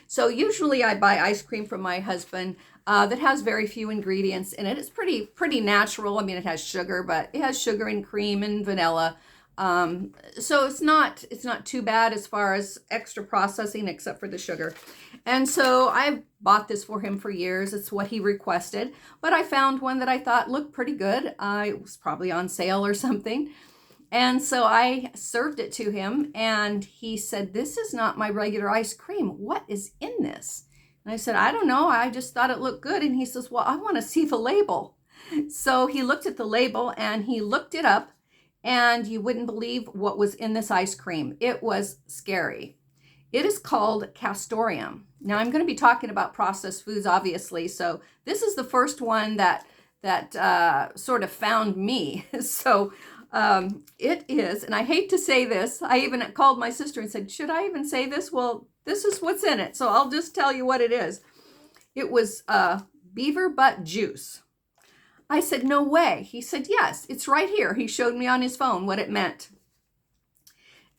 So usually I buy ice cream from my husband that has very few ingredients in it. It's pretty natural. I mean, it has sugar, but it has sugar and cream and vanilla. So it's not too bad as far as extra processing, except for the sugar. And so I've bought this for him for years. It's what he requested, but I found one that I thought looked pretty good. It was probably on sale or something. And so I served it to him, and he said, "This is not my regular ice cream. What is in this?" And I said, "I don't know. I just thought it looked good." And he says, "Well, I want to see the label." So he looked at the label and he looked it up, and you wouldn't believe what was in this ice cream. It was scary. It is called castoreum. Now I'm going to be talking about processed foods, obviously. So this is the first one that sort of found me. So it is, and I hate to say this, I even called my sister and said, "Should I even say this?" Well, this is what's in it, so I'll just tell you what it is. It was beaver butt juice. I said, "No way." He said, "Yes, it's right here." He showed me on his phone what it meant.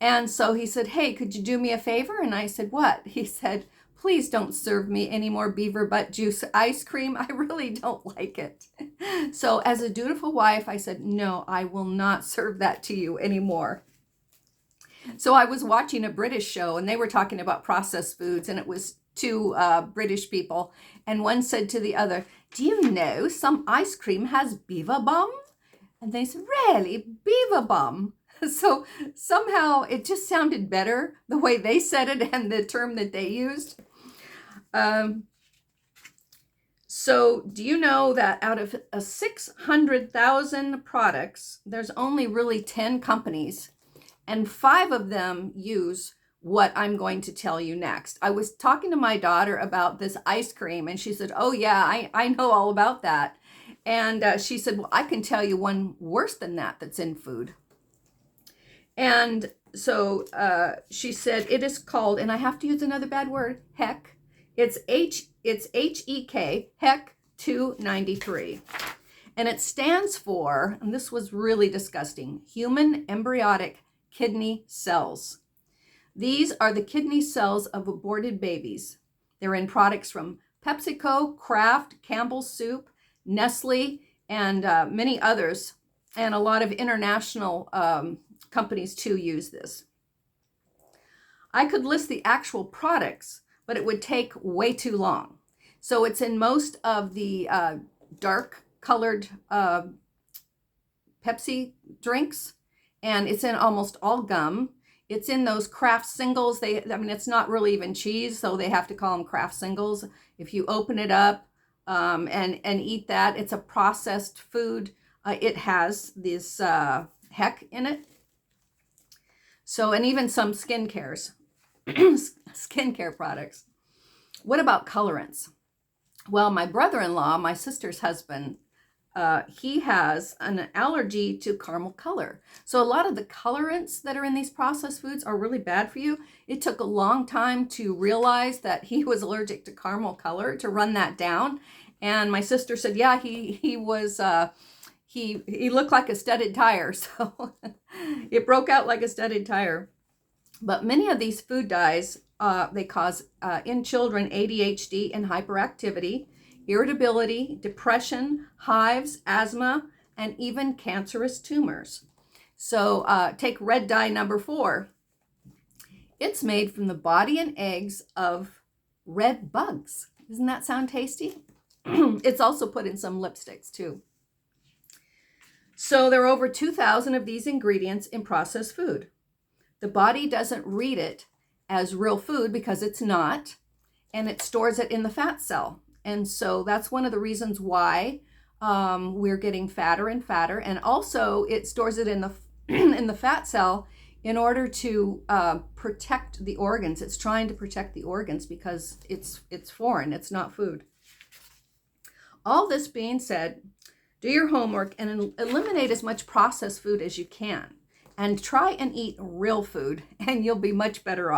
And so he said, "Hey, could you do me a favor?" And I said, "What?" He said, "Please don't serve me any more beaver butt juice ice cream. I really don't like it." So as a dutiful wife, I said, "No, I will not serve that to you anymore." So I was watching a British show, and they were talking about processed foods, and it was two British people. And one said to the other, "Do you know some ice cream has beaver bum?" And they said, "Really? Beaver bum?" So somehow it just sounded better the way they said it and the term that they used. So do you know that out of 600,000 products, there's only really 10 companies, and 5 of them use what I'm going to tell you next. I was talking to my daughter about this ice cream, and she said, "Oh yeah, I know all about that." And she said, "Well, I can tell you one worse than that that's in food." And so she said it is called, and I have to use another bad word, heck. It's HEK, heck 293. And it stands for, and this was really disgusting, human embryonic kidney cells. These are the kidney cells of aborted babies. They're in products from PepsiCo, Kraft, Campbell's Soup, Nestle, and many others. And a lot of international companies too use this. I could list the actual products, but it would take way too long. So it's in most of the dark colored Pepsi drinks, and it's in almost all gum. It's in those Kraft singles. It's not really even cheese, so they have to call them Kraft singles. If you open it up and eat that, it's a processed food. It has this heck in it. So, and even some skincare products. What about colorants? Well, my brother-in-law, my sister's husband, he has an allergy to caramel color. So a lot of the colorants that are in these processed foods are really bad for you. It took a long time to realize that he was allergic to caramel color, to run that down. And my sister said, yeah, he was, he looked like a studded tire. So it broke out like a studded tire. But many of these food dyes, they cause in children ADHD and hyperactivity, irritability, depression, hives, asthma, and even cancerous tumors. So take red dye number 4. It's made from the body and eggs of red bugs. Doesn't that sound tasty? It's also put in some lipsticks too. So there are over 2,000 of these ingredients in processed food. The body doesn't read it as real food because it's not, and it stores it in the fat cell. And so that's one of the reasons why we're getting fatter and fatter. And also it stores it in the in the fat cell in order to protect the organs. It's trying to protect the organs because it's foreign. It's not food. All this being said, do your homework and eliminate as much processed food as you can. And try and eat real food, and you'll be much better off.